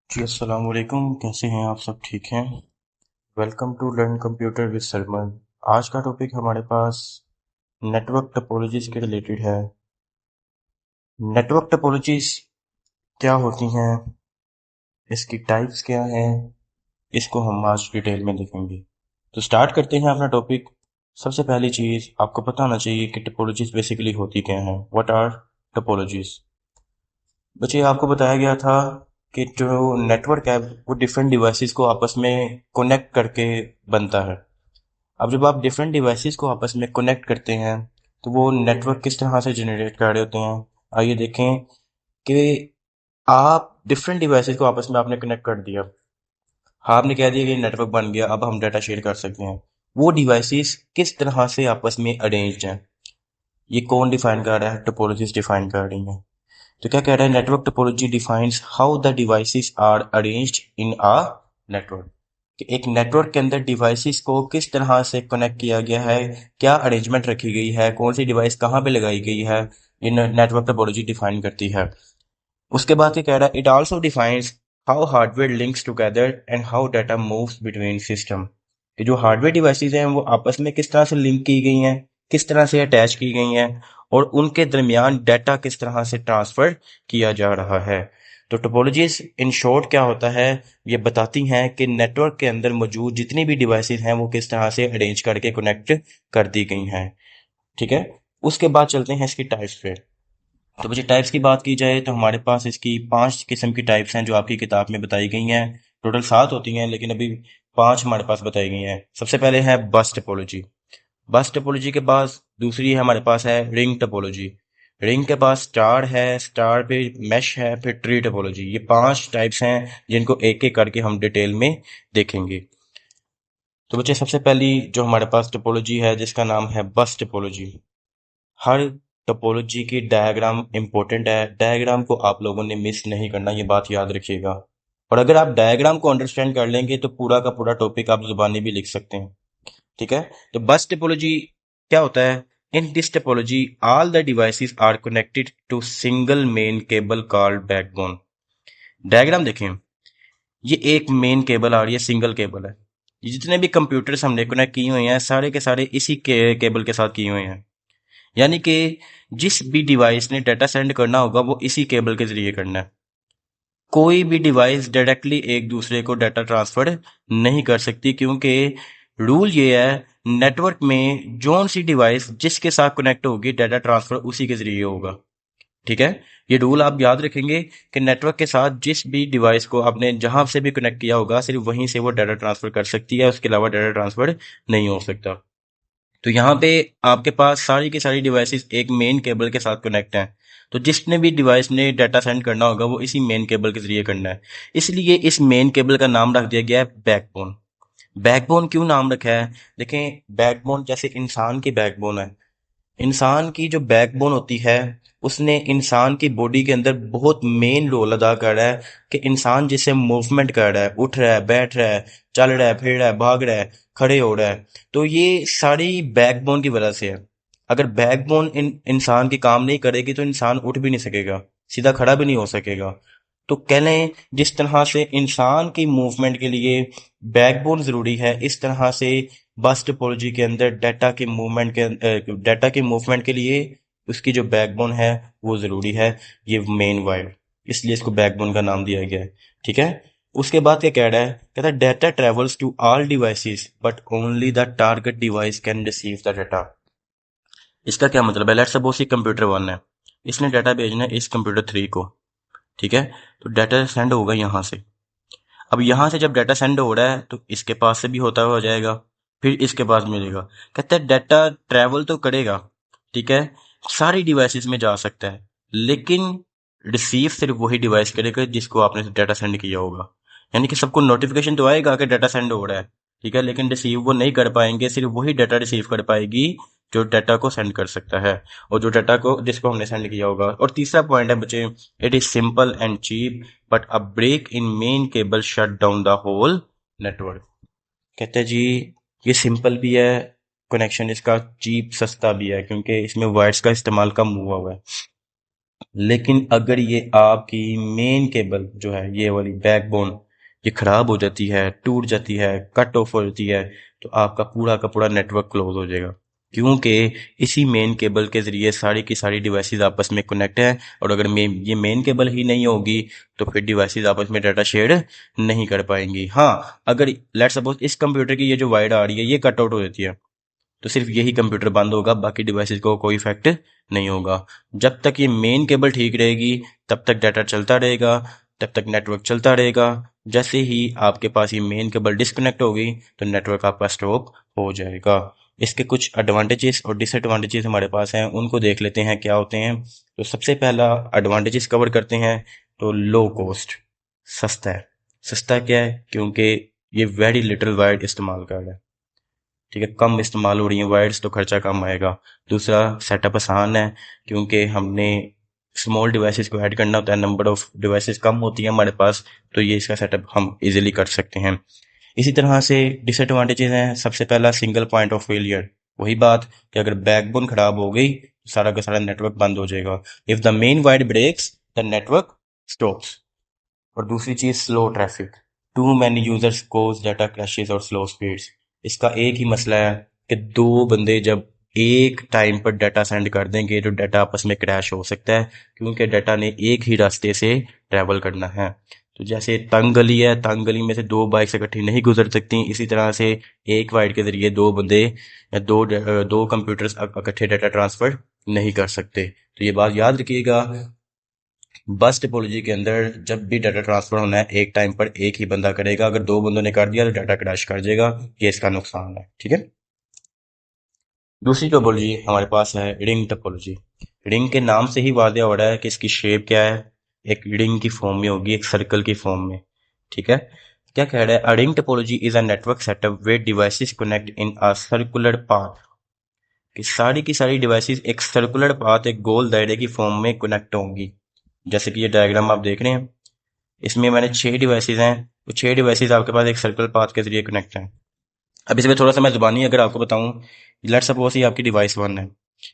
जी अस्सलाम वालेकुम। कैसे हैं आप सब? ठीक हैं? Welcome to learn computer with Salman. आज का टॉपिक हमारे पास नेटवर्क टोपोलॉजीज के रिलेटेड है। नेटवर्क टोपोलॉजीज क्या होती हैं, इसकी टाइप्स क्या हैं, इसको हम आज डिटेल में देखेंगे। तो स्टार्ट करते हैं अपना टॉपिक। सबसे पहली चीज़ आपको पता होना चाहिए कि टोपोलॉजीज बेसिकली होती क्या हैं। What are topologies? बच्चे, आपको बताया गया था कि जो नेटवर्क है वो डिफरेंट डिवाइसेस को आपस में कनेक्ट करके बनता है। अब जब आप डिफरेंट डिवाइसेस को आपस में कनेक्ट करते हैं तो वो नेटवर्क किस तरह से जनरेट कर रहे होते हैं। आइए देखें कि आप डिफरेंट डिवाइसेस को आपस में आपने कनेक्ट कर दिया। हाँ, आपने कह दिया कि नेटवर्क बन गया, अब हम डाटा शेयर कर सकते हैं। वो डिवाइसेस किस तरह से आपस में अरेंज्ड हैं, ये कौन डिफाइन कर रहा है? टोपोलॉजीज डिफाइन कर रही हैं। तो क्या कह रहा है? Network topology defines how the devices are arranged in a network. कि एक नेटवर्क के अंदर डिवाइसेस को किस तरह से कनेक्ट किया गया है, क्या अरेंजमेंट रखी गई है, कौन सी डिवाइस कहाँ पे लगाई गई है, इन नेटवर्क टोपोलॉजी डिफाइन करती है। उसके बाद क्या कह रहा है? It also defines how hardware links together and how data moves between system. कि जो हार्डवेयर डिवाइसेस हैं वो आपस में किस तरह से लिंक की गई हैं, किस तरह से अटैच की गई हैं, और उनके दरमियान डाटा किस तरह से ट्रांसफर किया जा रहा है। तो टोपोलॉजीज इन शॉर्ट क्या होता है, ये बताती हैं कि नेटवर्क के अंदर मौजूद जितनी भी डिवाइसेस हैं वो किस तरह से अरेंज करके कनेक्ट कर दी गई हैं। ठीक है। उसके बाद चलते हैं इसकी टाइप्स पे। तो मुझे टाइप्स की बात की जाए तो हमारे पास इसकी 5 किस्म की टाइप्स हैं जो आपकी किताब में बताई गई हैं। टोटल 7 होती हैं लेकिन अभी 5 हमारे पास बताई गई हैं। सबसे पहले है बस टोपोलॉजी। बस टोपोलॉजी के पास दूसरी है, हमारे पास है रिंग टोपोलॉजी। रिंग के पास स्टार है, स्टार पे मैश है, फिर ट्री टोपोलॉजी। ये 5 टाइप्स हैं जिनको एक एक करके हम डिटेल में देखेंगे। तो बच्चे, सबसे पहली जो हमारे पास टोपोलॉजी है जिसका नाम है बस टोपोलॉजी। हर टोपोलॉजी की डायग्राम इंपॉर्टेंट है, डायग्राम को आप लोगों ने मिस नहीं करना, ये बात याद रखिएगा। और अगर आप डायग्राम को अंडरस्टैंड कर लेंगे तो पूरा का पूरा टॉपिक आप जुबानी भी लिख सकते हैं। ठीक है। तो बस टोपोलॉजी क्या होता है? In this topology all the devices are connected to single main cable called backbone. Diagram देखें, ये एक मेन केबल आ रही है, सिंगल केबल है। ये जितने भी कंप्यूटर्स हमने कनेक्ट किए हुए हैं सारे के सारे इसी केबल के साथ किए हुए हैं। यानी कि जिस भी डिवाइस ने डाटा सेंड करना होगा वो इसी केबल के जरिए करना है। कोई भी डिवाइस डायरेक्टली एक दूसरे को डाटा ट्रांसफर नहीं कर सकती, क्योंकि रूल ये है नेटवर्क में जोन सी डिवाइस जिसके साथ कनेक्ट होगी डाटा ट्रांसफर उसी के जरिए होगा। ठीक है। ये रूल आप याद रखेंगे कि नेटवर्क के साथ जिस भी डिवाइस को आपने जहां से भी कनेक्ट किया होगा सिर्फ वहीं से वो डाटा ट्रांसफर कर सकती है, उसके अलावा डाटा ट्रांसफर नहीं हो सकता। तो यहाँ पे आपके पास सारी की सारी डिवाइसेस एक मेन केबल के साथ कनेक्ट हैं। तो जिसने भी डिवाइस ने डाटा सेंड करना होगा वो इसी मेन केबल के जरिए करना है। इसलिए इस मेन केबल का नाम रख दिया गया है बैकबोन। बैकबोन क्यों नाम रखा है? देखें, बैकबोन जैसे इंसान की बैकबोन है। इंसान की जो बैकबोन होती है उसने इंसान की बॉडी के अंदर बहुत मेन रोल अदा कर रहा है। कि इंसान जिससे मूवमेंट कर रहा है, उठ रहा है, बैठ रहा है, चल रहा है, फिर रहा है, भाग रहा है, खड़े हो रहा है, तो ये सारी बैकबोन की वजह से है। अगर बैकबोन इंसान की काम नहीं करेगी तो इंसान उठ भी नहीं सकेगा, सीधा खड़ा भी नहीं हो सकेगा। तो कह लें जिस तरह से इंसान की मूवमेंट के लिए बैकबोन जरूरी है, इस तरह से बस टोपोलॉजी के अंदर डाटा के मूवमेंट के लिए उसकी जो बैकबोन है वो जरूरी है, ये मेन वायर। इसलिए इसको बैकबोन का नाम दिया गया है। ठीक है। उसके बाद क्या कह रहा है? कहता है data travels to all devices but only the target device can receive the data. इसका क्या मतलब है? लेट्स सपोज ये कंप्यूटर 1 है, इसने डाटा भेजना है इस कंप्यूटर 3 को। ठीक है। तो डाटा सेंड होगा यहाँ से। अब यहाँ से जब डाटा सेंड हो रहा है तो इसके पास से भी होता हुआ जाएगा, फिर इसके पास मिलेगा। कहते हैं डाटा ट्रैवल तो करेगा, ठीक है, सारी डिवाइसेस में जा सकता है, लेकिन रिसीव सिर्फ वही डिवाइस करेगा जिसको आपने डाटा सेंड किया होगा। यानी कि सबको नोटिफिकेशन तो आएगा कि डाटा सेंड हो रहा है, ठीक है, लेकिन रिसीव वो नहीं कर पाएंगे, सिर्फ वही डाटा रिसीव कर पाएगी जो डाटा को सेंड कर सकता है और जो डाटा को जिसको हमने सेंड किया होगा। और तीसरा पॉइंट है बच्चे, it is simple and cheap but a break in main cable shut down the whole network. कहते हैं जी ये सिंपल भी है, कनेक्शन इसका चीप सस्ता भी है, क्योंकि इसमें वायर्स का इस्तेमाल कम हुआ हुआ है। लेकिन अगर ये आपकी मेन केबल जो है, ये वाली बैकबोन, ये खराब हो जाती है, टूट जाती है, कट ऑफ हो जाती है, तो आपका पूरा का पूरा नेटवर्क क्लोज हो जाएगा। क्योंकि इसी मेन केबल के जरिए सारी की सारी डिवाइसेस आपस में कनेक्ट है, और अगर ये मेन केबल ही नहीं होगी तो फिर डिवाइसेस आपस में डाटा शेयर नहीं कर पाएंगी। हाँ, अगर लेट्स सपोज इस कंप्यूटर की ये जो वायर आ रही है ये कट आउट हो जाती है, तो सिर्फ यही कंप्यूटर बंद होगा, बाकी डिवाइसेस को कोई इफेक्ट नहीं होगा। जब तक ये मेन केबल ठीक रहेगी तब तक डाटा चलता रहेगा, तब तक नेटवर्क चलता रहेगा। जैसे ही आपके पास ये मेन केबल डिस्कनेक्ट होगी तो नेटवर्क आपका स्टॉप हो जाएगा। इसके कुछ एडवांटेजेस और डिसएडवांटेजेस हमारे पास हैं, उनको देख लेते हैं क्या होते हैं। तो सबसे पहला एडवांटेजेस कवर करते हैं। तो लो कॉस्ट, सस्ता है। सस्ता क्या है? क्योंकि ये वेरी लिटिल वायर इस्तेमाल कर रहा है, ठीक है, कम इस्तेमाल हो रही है वायर्स, तो खर्चा कम आएगा। दूसरा, सेटअप आसान है, क्योंकि हमने स्मॉल डिवाइसेस को ऐड करना होता है, नंबर ऑफ डिवाइसेस कम होती है हमारे पास, तो ये इसका सेटअप हम इजीली कर सकते हैं। इसी तरह से डिसएडवांटेजेस हैं। सबसे पहला, सिंगल पॉइंट ऑफ फेलियर। वही बात कि अगर बैकबोन खराब हो गई तो सारा का सारा नेटवर्क बंद हो जाएगा। If the main wire breaks the network stops. और दूसरी चीज, slow traffic. Too many users cause data crashes और स्लो स्पीड्स। इसका एक ही मसला है कि दो बंदे जब एक टाइम पर डाटा सेंड कर देंगे तो डाटा आपस में क्रैश हो सकता है, क्योंकि डाटा ने एक ही रास्ते से ट्रैवल करना है। तो जैसे तंग गली है, तंग गली में से दो बाइक्स इकट्ठी नहीं गुजर सकती, इसी तरह से एक वायर के जरिए दो बंदे या दो कंप्यूटर्स इकट्ठे डाटा ट्रांसफर नहीं कर सकते। तो ये बात याद रखिएगा, बस टिपोलॉजी के अंदर जब भी डाटा ट्रांसफर होना है एक टाइम पर एक ही बंदा करेगा। अगर दो बंदों ने कर दिया तो डाटा क्रैश कर जाएगा, ये इसका नुकसान है, ठीक है। दूसरी टोपोलॉजी हमारे पास है रिंग टोपोलॉजी। रिंग के नाम से ही वाज़ेह हो रहा है कि इसकी शेप क्या है, एक रिंग की फॉर्म में होगी, एक सर्कल की फॉर्म में, ठीक है। क्या कह रहा है? A ring topology is a network setup where devices connect in a circular path. कि सारी की सारी डिवाइसेस एक सर्कुलर पाथ, एक गोल दायरे की फॉर्म में कनेक्ट होंगी। जैसे कि ये डायग्राम आप देख रहे हैं, इसमें मैंने 6 डिवाइसेस हैं, तो 6 डिवाइसेस आपके पास एक सर्कल पाथ के जरिए कनेक्ट हैं। अब इसमें थोड़ा सा मैं जुबानी अगर आपको बताऊं, लेट्स सपोज ये आपकी डिवाइस 1 है,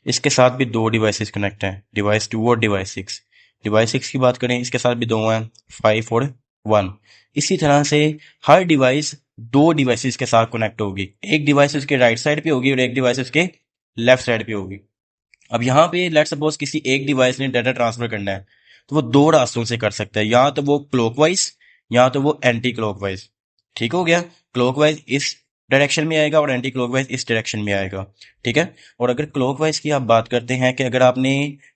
इसके साथ भी दो डिवाइसेस कनेक्ट हैं, डिवाइस 2 और डिवाइस 6। डिवाइस 6 की बात करें, इसके साथ भी दो हैं, 5 और 1। इसी तरह से हर डिवाइस दो डिवाइसेस के साथ कनेक्ट होगी, एक डिवाइस उसके राइट साइड पे होगी और एक डिवाइस उसके लेफ्ट साइड पे होगी। अब यहाँ पे लेट्स सपोज किसी एक डिवाइस ने डाटा ट्रांसफर करना है, तो वो दो रास्तों से कर सकता है, या तो वो क्लॉकवाइज या तो वो एंटी क्लॉकवाइज। ठीक हो गया, क्लॉकवाइज इस डायरेक्शन में आएगा और एंटी क्लॉकवाइज इस डायरेक्शन में आएगा, ठीक है। और अगर क्लॉकवाइज की आप बात करते हैं, कि अगर आपने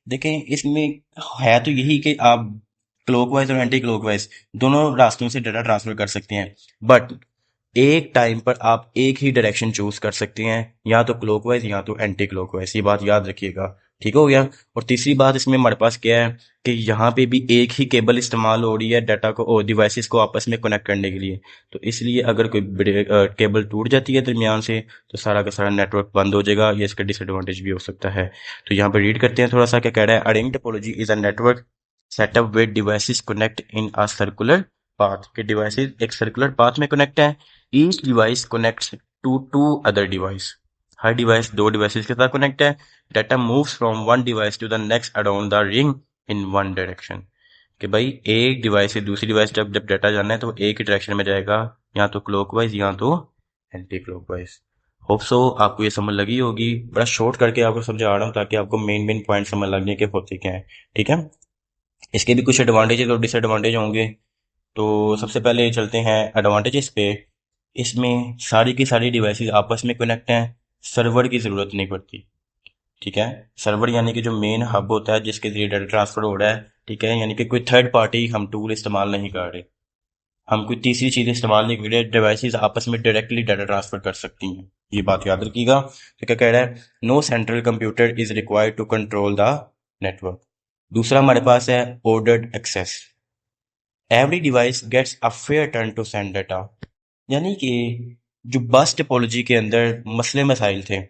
देखें इसमें है तो यही कि आप क्लॉकवाइज और एंटी क्लॉकवाइज दोनों रास्तों से डाटा ट्रांसफर कर सकते हैं, बट एक टाइम पर आप एक ही डायरेक्शन चूज कर सकते हैं, या तो क्लॉकवाइज या तो एंटी क्लॉकवाइज। ये बात याद रखिएगा, ठीक हो गया। और तीसरी बात इसमें हमारे पास क्या है, कि यहाँ पे भी एक ही केबल इस्तेमाल हो रही है डाटा को और डिवाइसेस को आपस में कनेक्ट करने के लिए। तो इसलिए अगर कोई केबल टूट जाती है दरमियान से, तो सारा का सारा नेटवर्क बंद हो जाएगा। ये इसका डिसएडवांटेज भी हो सकता है। तो यहाँ पर रीड करते हैं थोड़ा सा क्या कह रहा है। A ring topology is a network setup with devices connect in a circular path. के डिवाइसेस एक सर्कुलर पाथ में कनेक्ट है। Each device connects to two other device. हर डिवाइस दो डिवाइसेस के साथ कनेक्ट है। Data moves from one device to the next around the ring in one direction. कि भाई एक डिवाइस से दूसरी डिवाइस जब जब डाटा जाना है तो एक ही डायरेक्शन में जाएगा, या तो क्लॉकवाइज या तो एंटी क्लॉकवाइज। होप सो आपको ये समझ लगी होगी। बड़ा शॉर्ट करके आपको समझा रहा हूँ ताकि आपको मेन मेन पॉइंट समझ लगने के होते क्या है, ठीक है। इसके भी कुछ एडवांटेजेस और डिसएडवांटेज होंगे। तो सबसे पहले चलते हैं एडवांटेजेस पे। इसमें सारी की सारी डिवाइसेस आपस में कनेक्ट हैं, सर्वर की ज़रूरत नहीं पड़ती, ठीक है। सर्वर यानी कि जो मेन हब होता है जिसके जरिए डाटा ट्रांसफर हो रहा है, ठीक है, यानी कि कोई थर्ड पार्टी हम टूल इस्तेमाल नहीं कर रहे, हम कोई तीसरी चीज़ इस्तेमाल नहीं कर रहे, डिवाइसेस आपस में डायरेक्टली डाटा ट्रांसफर कर सकती हैं। ये बात याद रखिएगा। तो क्या कह रहा है, no central computer is required to control the network. दूसरा हमारे पास है ordered access. Every device gets a fair turn to send data. यानी कि जो बस टोपोलॉजी के अंदर मसले मसाइल थे,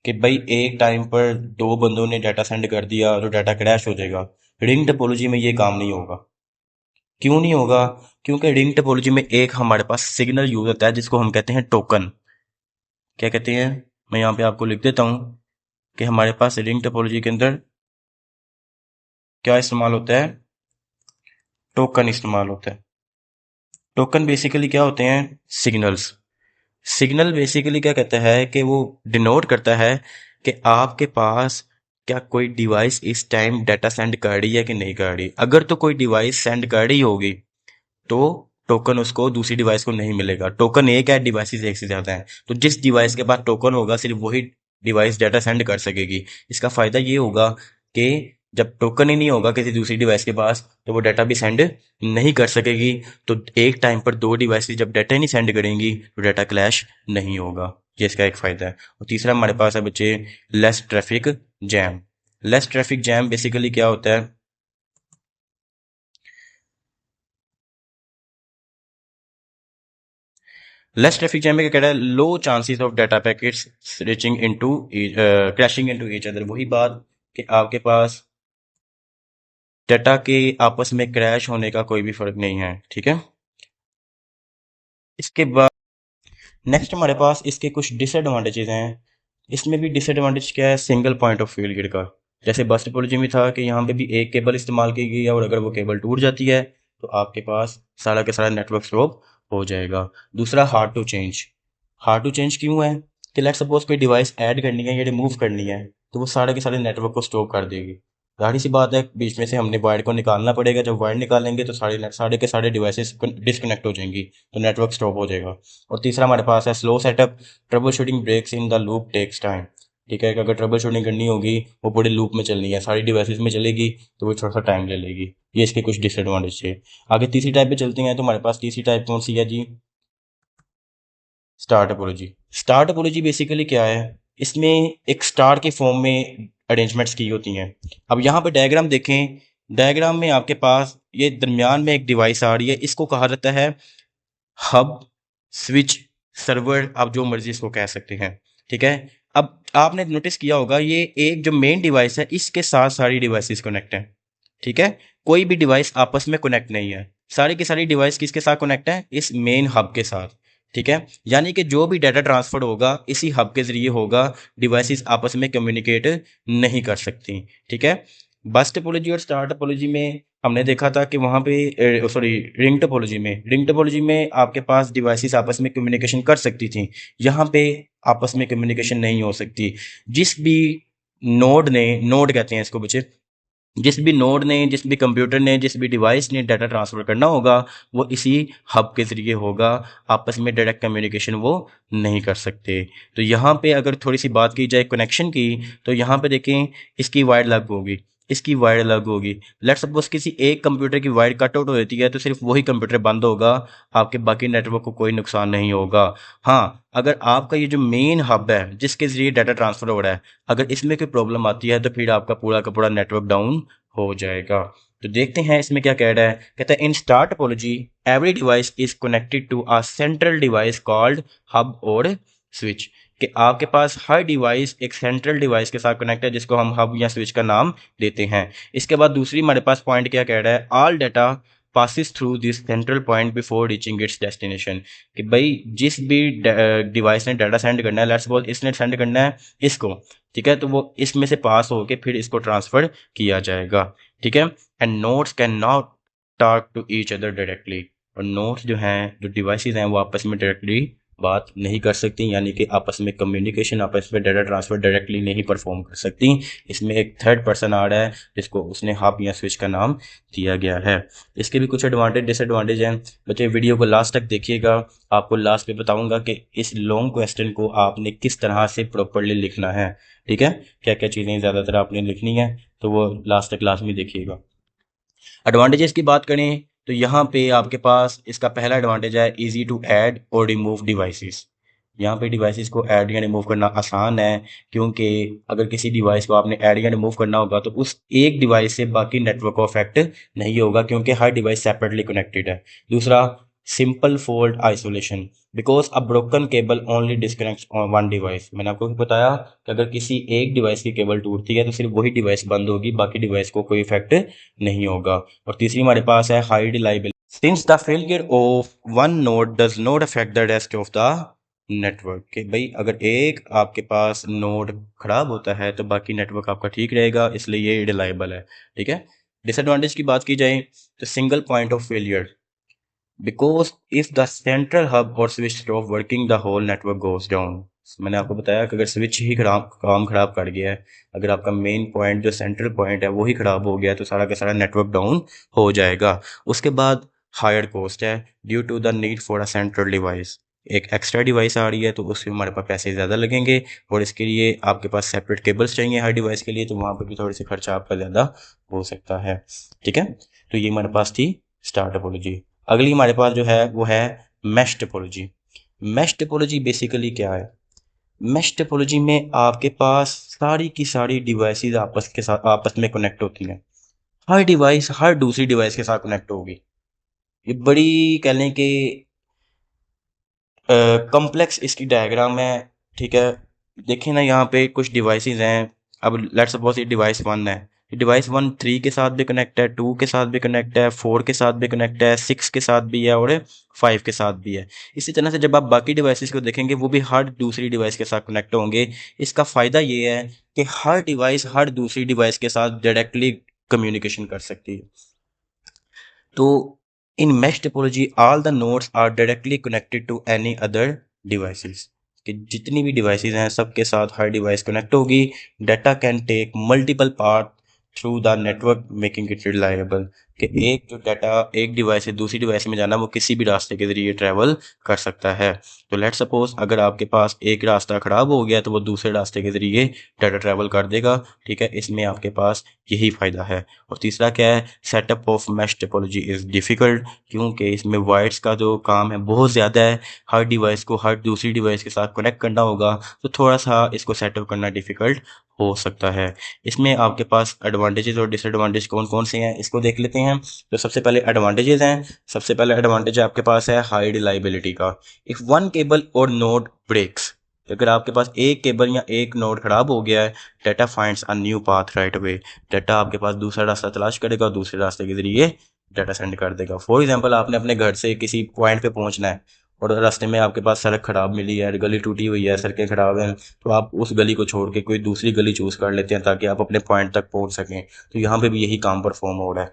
कि भाई एक टाइम पर दो बंदों ने डाटा सेंड कर दिया तो डाटा क्रैश हो जाएगा, रिंग टोपोलॉजी में ये काम नहीं होगा। क्यों नहीं होगा? क्योंकि रिंग टोपोलॉजी में एक हमारे पास सिग्नल यूज होता है जिसको हम कहते हैं टोकन। क्या कहते हैं? मैं यहाँ पे आपको लिख देता हूँ कि हमारे पास रिंग टोपोलॉजी के अंदर क्या इस्तेमाल होता है? टोकन इस्तेमाल होता है। टोकन बेसिकली क्या होते हैं? सिग्नल्स। सिग्नल बेसिकली क्या कहता है कि वो डिनोट करता है कि आपके पास क्या कोई डिवाइस इस टाइम डाटा सेंड कर रही है कि नहीं कर रही। अगर तो कोई डिवाइस सेंड कर रही होगी तो टोकन उसको दूसरी डिवाइस को नहीं मिलेगा। टोकन एक है, डिवाइसेस एक से ज्यादा है, तो जिस डिवाइस के पास टोकन होगा सिर्फ वही डिवाइस डाटा सेंड कर सकेगी। इसका फायदा ये होगा कि जब टोकन ही नहीं होगा किसी दूसरी डिवाइस के पास तो वो डाटा भी सेंड नहीं कर सकेगी। तो एक टाइम पर दो डिवाइसेस जब डाटा ही नहीं सेंड करेंगी तो डाटा क्लैश नहीं होगा। ये इसका एक फायदा है। और तीसरा हमारे पास है बच्चे less traffic jam. Less traffic jam basically क्या होता है? लेस ट्रैफिक जैम में क्या कह रहा है? Low chances of data packets reaching into crashing into each other. वही बात कि आपके पास डाटा के आपस में क्रैश होने का कोई भी फर्क नहीं है। ठीक है। इसके बाद नेक्स्ट हमारे पास इसके कुछ डिसएडवांटेजेस हैं। इसमें भी डिसएडवांटेज क्या है? सिंगल पॉइंट ऑफ फेलियर का। जैसे बस टोपोलॉजी में था कि यहाँ पे भी एक केबल इस्तेमाल की गई है और अगर वो केबल टूट जाती है तो आपके पास सारा के सारा नेटवर्क स्टॉप हो जाएगा। दूसरा hard to change. Hard to change क्यों है? कि लेट सपोज कोई डिवाइस ऐड करनी है या रिमूव करनी है तो वो सारे के सारे नेटवर्क को स्टॉप कर देगी। जाहिर सी बात है बीच में से हमने वायर को निकालना पड़ेगा। जब वायर निकालेंगे तो सारे के सारे डिवाइसेस डिस्कनेक्ट हो जाएंगी तो नेटवर्क स्टॉप हो जाएगा। और तीसरा हमारे पास है slow setup. Troubleshooting breaks in the loop takes time. ठीक है कि अगर ट्रबल शूटिंग करनी होगी वो पूरे लूप में चलनी है, सारी डिवाइसेस में चलेगी तो वो थोड़ा सा टाइम ले लेगी। ये इसके कुछ डिसएडवांटेज है। आगे तीसरी टाइप पे चलते हैं। तो हमारे पास तीसरी टाइप कौन सी है जी? Star topology. Star topology basically क्या है? इसमें एक स्टार के फॉर्म में अरेंजमेंट्स की होती हैं। अब यहाँ पे डायग्राम देखें। डायग्राम में आपके पास ये दरमियान में एक डिवाइस आ रही है, इसको कहा जाता है हब, स्विच, सर्वर, आप जो मर्जी इसको कह सकते हैं। ठीक है। अब आपने नोटिस किया होगा ये एक जो मेन डिवाइस है इसके साथ सारी डिवाइसेस कनेक्ट हैं। ठीक है। कोई भी डिवाइस आपस में कनेक्ट नहीं है। सारी की सारी डिवाइस किसके साथ कनेक्ट है? इस मेन हब के साथ। ठीक है। यानी कि जो भी डाटा ट्रांसफर होगा इसी हब के जरिए होगा। डिवाइसेस आपस में कम्युनिकेट नहीं कर सकती। ठीक है। बस टोपोलॉजी और स्टार टोपोलॉजी में हमने देखा था कि वहाँ पे सॉरी रिंग टोपोलॉजी में आपके पास डिवाइसेस आपस में कम्युनिकेशन कर सकती थी। यहाँ पे आपस में कम्युनिकेशन नहीं हो सकती। जिस भी नोड कहते हैं इसको बच्चे, जिस भी नोड ने, जिस भी कंप्यूटर ने, जिस भी डिवाइस ने डाटा ट्रांसफर करना होगा वो इसी हब के जरिए होगा। आपस में डायरेक्ट कम्युनिकेशन वो नहीं कर सकते। तो यहाँ पे अगर थोड़ी सी बात की जाए कनेक्शन की तो यहाँ पे देखें इसकी वायर अलग होगी, इसकी वायर अलग होगी। लेट सपोज किसी एक कंप्यूटर की वायर कट आउट हो जाती है तो सिर्फ वही कंप्यूटर बंद होगा, आपके बाकी नेटवर्क को कोई नुकसान नहीं होगा। हाँ, अगर आपका ये जो मेन हब है जिसके जरिए डाटा ट्रांसफर हो रहा है अगर इसमें कोई प्रॉब्लम आती है तो फिर आपका पूरा का पूरा नेटवर्क डाउन हो जाएगा। तो देखते हैं इसमें क्या कह रहा है। कहता है in star topology every device is connected to a central device called hub और स्विच। कि आपके पास हर डिवाइस एक सेंट्रल डिवाइस के साथ कनेक्ट है जिसको हम हब या स्विच का नाम देते हैं। इसके बाद दूसरी हमारे पास पॉइंट क्या कह रहा है? All data passes through this central point before reaching its destination। कि भाई जिस भी डिवाइस ने डाटा सेंड करना है, लेट्स सपोज इसने सेंड करना है इसको, ठीक है, तो वो इसमें से पास होके फिर इसको ट्रांसफर किया जाएगा। ठीक है। And nodes can not talk to each other directly. और नोट्स जो हैं, जो डिवाइसेस हैं, वो आपस में डायरेक्टली बात नहीं कर सकती, यानी कि आपस में कम्युनिकेशन, आपस में डाटा ट्रांसफर डायरेक्टली नहीं परफॉर्म कर सकती। इसमें एक थर्ड पर्सन आ रहा है जिसको उसने हब या स्विच का नाम दिया गया है। इसके भी कुछ एडवांटेज डिसएडवांटेज हैं। बच्चे वीडियो को लास्ट तक देखिएगा, आपको लास्ट पे बताऊंगा कि इस लॉन्ग क्वेश्चन को आपने किस तरह से प्रॉपरली लिखना है। ठीक है। क्या क्या चीज़ें ज़्यादातर आपने लिखनी है तो वो लास्ट तक क्लास में देखिएगा। एडवांटेजेस की बात करें तो यहाँ पे आपके पास इसका पहला एडवांटेज है इजी टू ऐड और रिमूव डिवाइसेस। यहाँ पे डिवाइसेस को ऐड या रिमूव करना आसान है, क्योंकि अगर किसी डिवाइस को आपने ऐड या रिमूव करना होगा तो उस एक डिवाइस से बाकी नेटवर्क को अफेक्ट नहीं होगा, क्योंकि हर डिवाइस सेपरेटली कनेक्टेड है। दूसरा, simple fault isolation, because a broken cable only disconnect on one device. मैंने आपको बताया कि अगर किसी एक डिवाइस की केबल टूटती है तो सिर्फ वही डिवाइस बंद होगी, बाकी डिवाइस को कोई इफेक्ट नहीं होगा। और तीसरी हमारे पास है high reliability, since the failure of one node does not affect the rest of the network. कि भाई अगर एक आपके पास नोड खराब होता है तो बाकी नेटवर्क आपका ठीक रहेगा, इसलिए ये रिलायबल है। ठीक है। डिसएडवांटेज की बात की जाए तो single point of failure, because if the central hub और switch stop working the whole network goes down. मैंने आपको बताया कि अगर स्विच ही काम खराब कर गया है, अगर आपका मेन पॉइंट जो सेंट्रल पॉइंट है वो ही खराब हो गया है, तो सारा का सारा नेटवर्क डाउन हो जाएगा। उसके बाद हायर कॉस्ट है due to the need for a central device. एक एक्स्ट्रा डिवाइस आ रही है तो उसमें हमारे पास पैसे ज़्यादा लगेंगे, और इसके लिए आपके पास सेपरेट केबल्स चाहिए हर डिवाइस के लिए, तो वहाँ पर भी थोड़ी सी खर्चा आपका ज़्यादा हो सकता है। ठीक है, तो ये हमारे पास थी स्टार टोपोलॉजी। अगली हमारे पास जो है वो है mesh topology. Mesh topology basically क्या है? मैश टोपोलॉजी में आपके पास सारी की सारी डिवाइसेस आपस में कनेक्ट होती हैं। हर डिवाइस हर दूसरी डिवाइस के साथ कनेक्ट होगी। ये बड़ी कह लें कि कॉम्प्लेक्स इसकी डायग्राम है। ठीक है, देखिए ना यहाँ पे कुछ डिवाइसेस हैं। अब लेट्स सपोज ये डिवाइस वन है, ये डिवाइस वन 3 के साथ भी कनेक्ट है, 2 के साथ भी कनेक्ट है, 4 के साथ भी कनेक्ट है, 6 के साथ भी है और 5 के साथ भी है। इसी तरह से जब आप बाकी डिवाइसेस को देखेंगे वो भी हर दूसरी डिवाइस के साथ कनेक्ट होंगे। इसका फ़ायदा ये है कि हर डिवाइस हर दूसरी डिवाइस के साथ डायरेक्टली कम्युनिकेशन कर सकती है। तो इन mesh topology all the nodes are directly connected to any other devices, कि जितनी भी डिवाइसेस हैं सबके साथ हर डिवाइस कनेक्ट होगी। Data can take multiple part through the network making it reliable, कि एक जो डाटा एक डिवाइस से दूसरी डिवाइस में जाना वो किसी भी रास्ते के जरिए ट्रैवल कर सकता है। तो लेट सपोज अगर आपके पास एक रास्ता खराब हो गया तो वो दूसरे रास्ते के जरिए डाटा ट्रैवल कर देगा। ठीक है, इसमें आपके पास यही फ़ायदा है। और तीसरा क्या है? Setup of mesh topology is difficult, क्योंकि इसमें वाइर्स का जो काम है बहुत ज़्यादा है। हर डिवाइस को हर दूसरी डिवाइस के साथ कनेक्ट करना होगा, तो थोड़ा सा इसको सेटअप करना डिफ़िकल्ट हो सकता है। इसमें आपके पास एडवांटेजेस और डिसएडवांटेज कौन कौन से हैं इसको देख लेते हैं। तो सबसे पहले एडवांटेजेस हैं। सबसे पहला एडवांटेज आपके पास है हाई रिलायबिलिटी का। इफ़ वन केबल और नोड ब्रेक्स, अगर आपके पास एक केबल या एक नोड खराब हो गया है, data finds a new path right away. Data आपके पास दूसरा रास्ता तलाश करेगा और दूसरे रास्ते के जरिए डाटा सेंड कर देगा। फॉर एग्जांपल आपने अपने घर से किसी पॉइंट पे पहुंचना है और रास्ते में आपके पास सड़क खराब मिली है, गली टूटी हुई है, सड़कें खराब हैं, तो आप उस गली को छोड़ के कोई दूसरी गली चूज कर लेते हैं ताकि आप अपने पॉइंट तक पहुंच सकें। तो यहाँ पे भी यही काम परफॉर्म हो रहा है।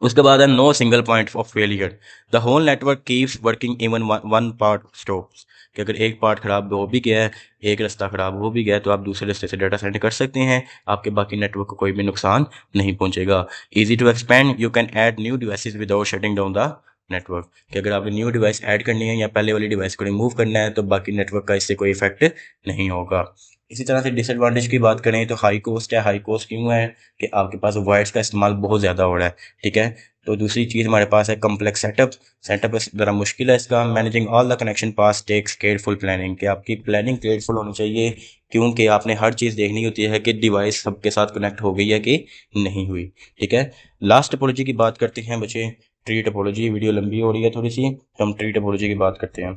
उसके बाद है no single point of failure, the whole network keeps working even one part stops, कि अगर एक पार्ट खराब हो भी गया है, एक रास्ता खराब हो भी गया है, तो आप दूसरे रास्ते से डाटा सेंड कर सकते हैं। आपके बाकी नेटवर्क को कोई भी नुकसान नहीं पहुंचेगा। Easy to expand, you can add new devices without shutting down the network, कि अगर आपने न्यू डिवाइस ऐड करनी है या पहले वाली डिवाइस को रिमूव करना है तो बाकी नेटवर्क का इससे कोई इफेक्ट नहीं होगा। इसी तरह से डिसएडवांटेज की बात करें तो हाई कॉस्ट है। हाई कॉस्ट क्यों है? कि आपके पास वायर्स का इस्तेमाल बहुत ज़्यादा हो रहा है। ठीक है, तो दूसरी चीज़ हमारे पास है कम्प्लेक्स सेटअप। सेटअप ज़रा मुश्किल है इसका। Managing all the connection pass takes careful planning, कि आपकी प्लानिंग केयरफुल होनी चाहिए, क्योंकि आपने हर चीज़ देखनी होती है कि डिवाइस सबके साथ कनेक्ट हो गई है कि नहीं हुई। ठीक है, लास्ट टोपोलॉजी की बात करते हैं बच्चे, ट्री टोपोलॉजी। वीडियो लंबी हो रही है थोड़ी सी, तो हम ट्री टोपोलॉजी की बात करते हैं।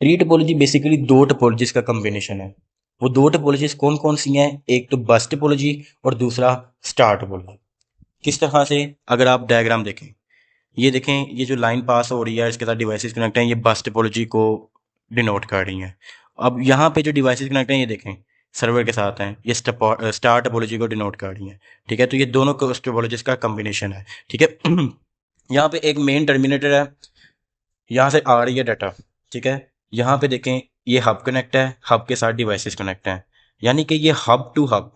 ट्री टोपोलॉजी बेसिकली दो टोपोलॉजीज का कम्बिनेशन है। वो दो टोपोलॉजीज कौन कौन सी हैं? एक तो बस टोपोलॉजी और दूसरा स्टार टोपोलॉजी। किस तरह से? अगर आप डायग्राम देखें, ये देखें, ये जो लाइन पास हो रही है इसके साथ डिवाइसेस कनेक्ट हैं, ये बस टोपोलॉजी को डिनोट कर रही हैं। अब यहाँ पे जो डिवाइसेस कनेक्ट हैं ये देखें सर्वर के साथ हैं, ये स्टार टोपोलॉजी को डिनोट कर रही हैं। ठीक है, तो ये दोनों टोपोलॉजीज का कम्बिनेशन है। ठीक है यहाँ पे एक मेन टर्मिनेटर है, यहाँ से आ रही है डाटा। ठीक है, यहाँ पे देखें ये हब कनेक्ट है, हब के साथ डिवाइसेस कनेक्ट हैं, यानी कि ये हब टू हब,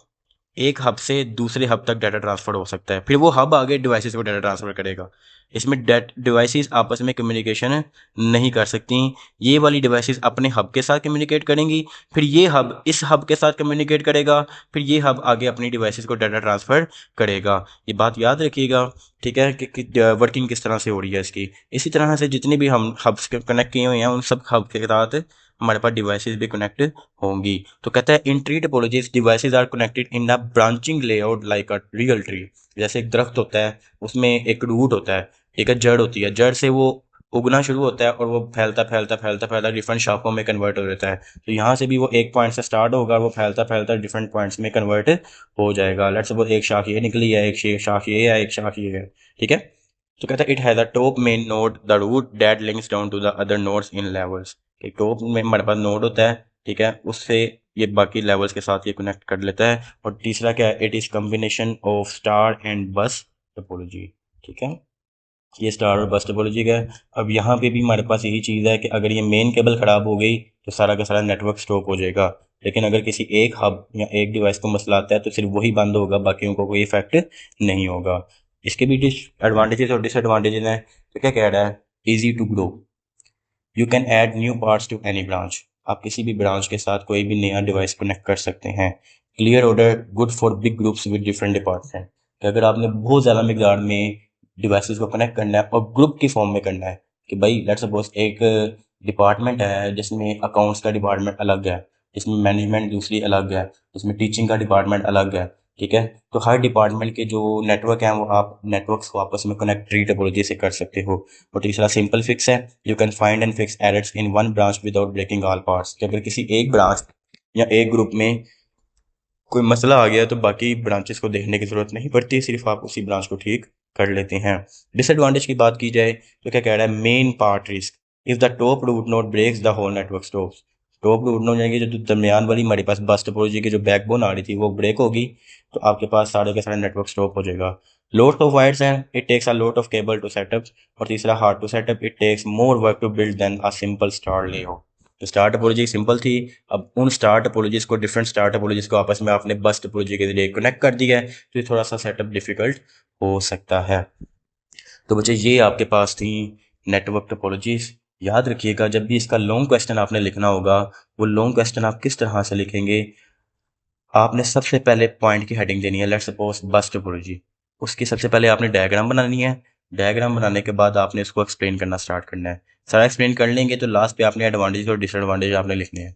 एक हब से दूसरे हब तक डाटा ट्रांसफर हो सकता है, फिर वो हब आगे डिवाइसेस को डाटा ट्रांसफर करेगा। इसमें डिवाइसेस आपस में कम्युनिकेशन नहीं कर सकती। ये वाली डिवाइसेस अपने हब के साथ कम्युनिकेट करेंगी, फिर ये हब इस हब के साथ कम्युनिकेट करेगा, फिर ये हब आगे अपनी डिवाइसेस को डाटा ट्रांसफर करेगा। ये बात याद रखिएगा। ठीक है, कि वर्किंग किस तरह से हो रही है इसकी। इसी तरह से जितने भी हम हब्स कनेक्ट किए हुए हैं उन सब हब के साथ हमारे पास डिवाइसेस भी कनेक्ट होंगी। तो कहता है in tree topologies devices are connected in a branching layout like a real tree. जैसे एक दरख्त होता है, उसमें एक रूट होता है, एक जड़ होती है, जड़ से वो उगना शुरू होता है और वो फैलता फैलता फैलता फैलता डिफरेंट शाखों में कन्वर्ट हो जाता है। तो यहाँ से भी वो एक पॉइंट से स्टार्ट होगा और वो फैलता फैलता डिफरेंट पॉइंट्स में कन्वर्ट हो जाएगा। लेट्स सपोज एक शाख ये निकली है, एक शाख ये है, एक शाख ये है। ठीक है, तो कहता है it has a top main node the root that links down to the other nodes in levels. एक टॉप में हमारे पास नोड होता है, ठीक है, उससे ये बाकी लेवल्स के साथ ये कनेक्ट कर लेता है। और तीसरा क्या है, it is combination of star and बस टोपोलॉजी। ठीक है, ये स्टार और बस टोपोलॉजी का है। अब यहाँ पे भी हमारे पास यही चीज़ है कि अगर ये मेन केबल ख़राब हो गई तो सारा का सारा नेटवर्क स्टॉप हो जाएगा। लेकिन अगर किसी एक हब या एक डिवाइस को मसला आता है तो सिर्फ वही बंद होगा, बाकियों को कोई इफेक्ट नहीं होगा। इसके भी एडवांटेजेस और डिसएडवांटेजेस हैं। तो क्या कह रहा है, easy to grow, you can add new parts to any branch. आप किसी भी ब्रांच के साथ कोई भी नया डिवाइस कनेक्ट कर सकते हैं। Clear order, good for big groups with different department. अगर आपने बहुत ज़्यादा मकदार में डिवाइसेस को कनेक्ट करना है और ग्रुप की फॉर्म में करना है कि भाई लेट्स सपोज एक डिपार्टमेंट है जिसमें अकाउंट्स का डिपार्टमेंट अलग है, जिसमें मैनेजमेंट दूसरी अलग है, जिसमें टीचिंग का डिपार्टमेंट अलग है। ठीक है, तो हर डिपार्टमेंट के जो नेटवर्क हैं वो आप नेटवर्क्स को आपस में कनेक्ट ट्री टोपोलॉजी से कर सकते हो। और तीसरा सिंपल फिक्स है, you can find and fix errors in one branch without breaking all parts. कि अगर किसी एक ब्रांच या एक ग्रुप में कोई मसला आ गया तो बाकी ब्रांचेस को देखने की जरूरत नहीं पड़ती, सिर्फ आप उसी ब्रांच को ठीक कर लेते हैं। डिसएडवांटेज की बात की जाए तो क्या कह रहा है, main part risk, if the top root node breaks the whole network stops. Top root node यानी कि जो दरमियान वाली हमारे पास बस टोपोलॉजी की जो बैकबोन आ रही थी वो ब्रेक होगी तो आपके पास सारे के सारे नेटवर्क स्टॉप हो जाएगा। लोट ऑफ वायर्स हैं, it takes a lot of cable to setup. और तीसरा hard to setup, it takes more work to build then a simple star layout. तो स्टार टोपोलॉजी सिंपल थी, अब उन स्टार टोपोलॉजीज को, डिफरेंट स्टार टोपोलॉजीज को आपस में आपने बस टोपोलॉजी के जरिए कनेक्ट कर दिया है तो ये थोड़ा सा सेटअप डिफिकल्ट हो सकता है। तो बच्चे ये आपके पास थी नेटवर्क टोपोलॉजीज। याद रखिएगा जब भी इसका लॉन्ग क्वेश्चन आपने लिखना होगा, वो लॉन्ग क्वेश्चन आप किस तरह से लिखेंगे, आपने सबसे पहले पॉइंट की हेडिंग देनी है, लेट्स सपोज बस टोपोलॉजी। उसकी सबसे पहले आपने डायग्राम बनानी है। डायग्राम बनाने के बाद आपने इसको एक्सप्लेन करना स्टार्ट करना है। सारा एक्सप्लेन कर लेंगे तो लास्ट पे आपने एडवांटेज और डिसएडवांटेज आपने लिखने हैं।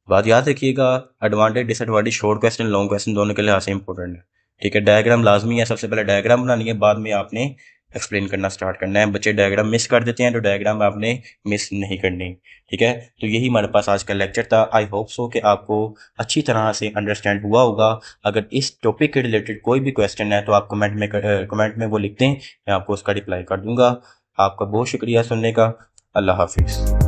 बात याद रखिएगा, advantage disadvantage short question long question दोनों के लिहाज से इंपॉर्टेंट है। ठीक है, डायग्राम लाजमी है, सबसे पहले डायग्राम बनानी है, बाद में आपने एक्सप्लेन करना स्टार्ट करना है। बच्चे डायग्राम मिस कर देते हैं तो डायग्राम आपने मिस नहीं करनी। ठीक है, तो यही हमारे पास आज का लेक्चर था। आई होप सो कि आपको अच्छी तरह से अंडरस्टैंड हुआ होगा। अगर इस टॉपिक के रिलेटेड कोई भी क्वेश्चन है तो आप कमेंट में वो लिखते हैं, मैं आपको उसका रिप्लाई कर दूंगा। आपका बहुत शुक्रिया सुनने का। अल्लाह हाफिज़।